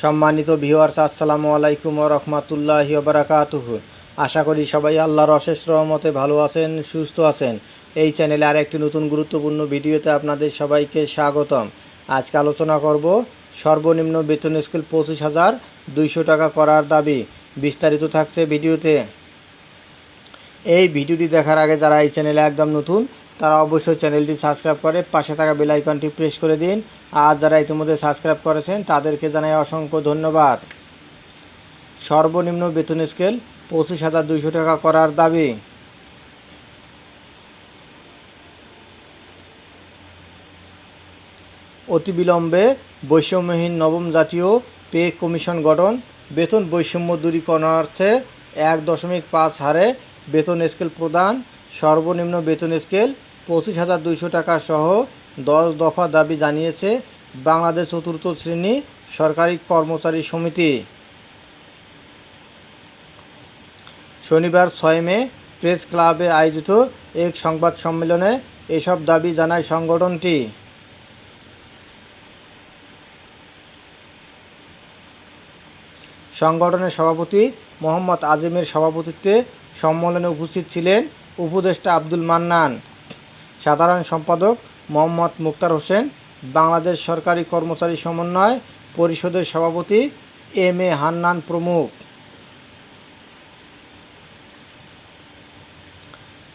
সম্মানিত ভিউয়ার্স, আসসালামু আলাইকুম ওয়া রাহমাতুল্লাহি ওয়া বারাকাতুহু। আশা করি সবাই আল্লাহর অশেষ রহমতে ভালো আছেন, সুস্থ আছেন। এই চ্যানেলে আরেকটি নতুন গুরুত্বপূর্ণ ভিডিওতে আপনাদের সবাইকে স্বাগতম। আজকে আলোচনা করব সর্বনিম্ন বেতন স্কেল 25,200 টাকা করার দাবি। বিস্তারিত থাকছে ভিডিওতে। এই ভিডিওটি দেখার আগে যারা এই চ্যানেলে একদম নতুন তারা অবশ্যই চ্যানেলটি সাবস্ক্রাইব করে পাশে থাকা বেল আইকনটি প্রেস করে দিন। আর যারা ইতিমধ্যে সাবস্ক্রাইব করেছেন তাদেরকে জানাই অসংখ্য ধন্যবাদ। সর্বনিম্ন বেতন স্কেল 25,200 টাকা করার দাবি। অতিবিলম্বে বৈষম্যহীন নবম জাতীয় পে কমিশন গঠন, বেতন বৈষম্য দূরীকরণার্থে 1.5 হারে বেতন স্কেল প্রদান, সর্বনিম্ন বেতন স্কেল 25,200 টাকা সহ 10 দফা দাবি জানিয়েছে বাংলাদেশ চতুর্থ শ্রেণী সরকারি কর্মচারী সমিতি। শনিবার 6 মে প্রেস ক্লাবে আয়োজিত এক সংবাদ সম্মেলনে এসব দাবি জানায় সংগঠনটি। সংগঠনের সভাপতি মোহাম্মদ আজিমের সভাপতিত্বে সম্মেলনে উপস্থিত ছিলেন উপদেষ্টা আব্দুল মান্নান, সাধারণ সম্পাদক মোহাম্মদ মুক্তার হোসেন, বাংলাদেশ সরকারি কর্মচারী সমন্বয় পরিষদের সভাপতি এম এ হান্নান প্রমুখ।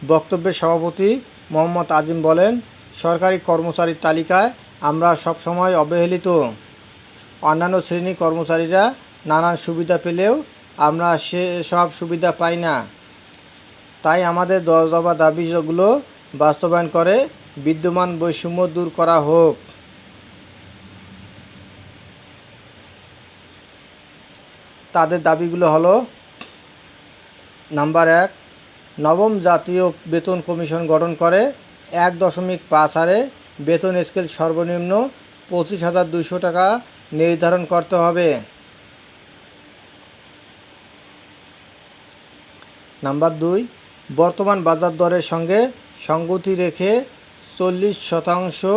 বক্তব্যে সভাপতি মোহাম্মদ আজিম বলেন, সরকারি কর্মচারীর তালিকায় আমরা সবসময় অবহেলিত। অন্যান্য শ্রেণী কর্মচারীরা নানান সুবিধা পেলেও আমরা সেসব সুবিধা পাই না। তাই আমাদের 10 দফা দাবিগুলো বাস্তবায়ন করে বিদ্যমান বৈষম্য দূর করা হোক। তাদের দাবিগুলো হলো: নাম্বার 1, নবম জাতীয় বেতন কমিশন গঠন করে 1.5 হারে বেতন স্কেল সর্বনিম্ন 25,200 টাকা নির্ধারণ করতে হবে। নাম্বার 2, বর্তমান বাজার দরের সঙ্গে সঙ্গতি রেখে 40%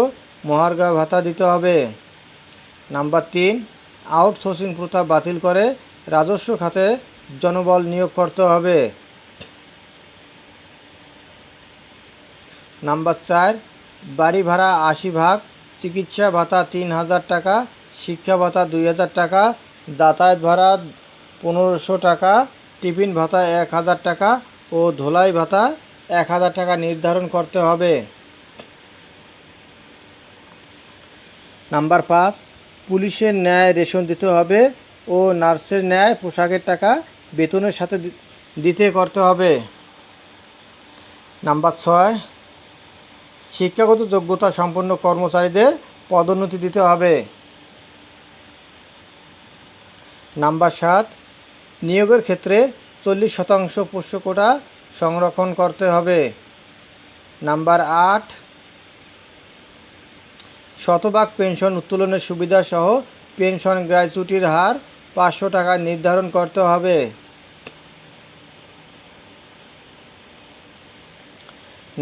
মহার্ঘ ভাতা দিতে হবে। নাম্বার 3, আউটসোর্সিং প্রথা বাতিল করে রাজস্ব খাতে জনবল নিয়োগ করতে হবে। নাম্বার 4, বাড়ি ভাড়া 80 ভাগ, চিকিৎসা ভাতা 3,000 টাকা, শিক্ষা ভাতা 2,000 টাকা, যাতায়াত ভাড়া 1,500 টাকা, টিফিন ভাতা 1,000 টাকা ও ধোলাই ভাতা 1,000 টাকা নির্ধারণ করতে হবে। নাম্বার 5, পুলিশের ন্যায় রেশন দিতে হবে ও নার্সের ন্যায় পোশাকের টাকা বেতনের সাথে দিতে করতে হবে। নাম্বার 6, শিক্ষাগত যোগ্যতা সম্পন্ন কর্মচারীদের পদোন্নতি দিতে হবে। নাম্বার 7, নিয়োগের ক্ষেত্রে 40% পোষ্য কোটা সংরক্ষণ করতে হবে। নাম্বার 8, শতভাগ পেনশন উত্তোলনের সুবিধা সহ পেনশন গ্র্যাচুইটির হার 500 টাকা নির্ধারণ করতে হবে।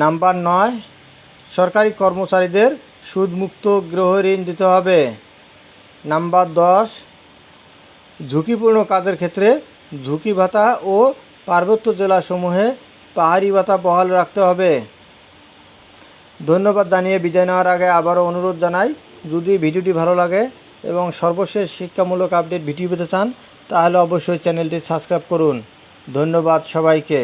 নাম্বার 9, সরকারি কর্মচারীদের সুদমুক্ত গৃহঋণ দিতে হবে। নাম্বার 10, ঝুঁকিপূর্ণ কাজের ক্ষেত্রে ঝুঁকি ভাতা ও পার্বত্য জেলাসমূহে পাহাড়ি ভাতা বহাল রাখতে হবে। ধন্যবাদ জানিয়ে বিদায় নেওয়ার আগে আবারও অনুরোধ জানাই, যদি ভিডিওটি ভালো লাগে এবং সর্বশেষ শিক্ষামূলক আপডেট ভিডিও পেতে চান তাহলে অবশ্যই চ্যানেলটি সাবস্ক্রাইব করুন। ধন্যবাদ সবাইকে।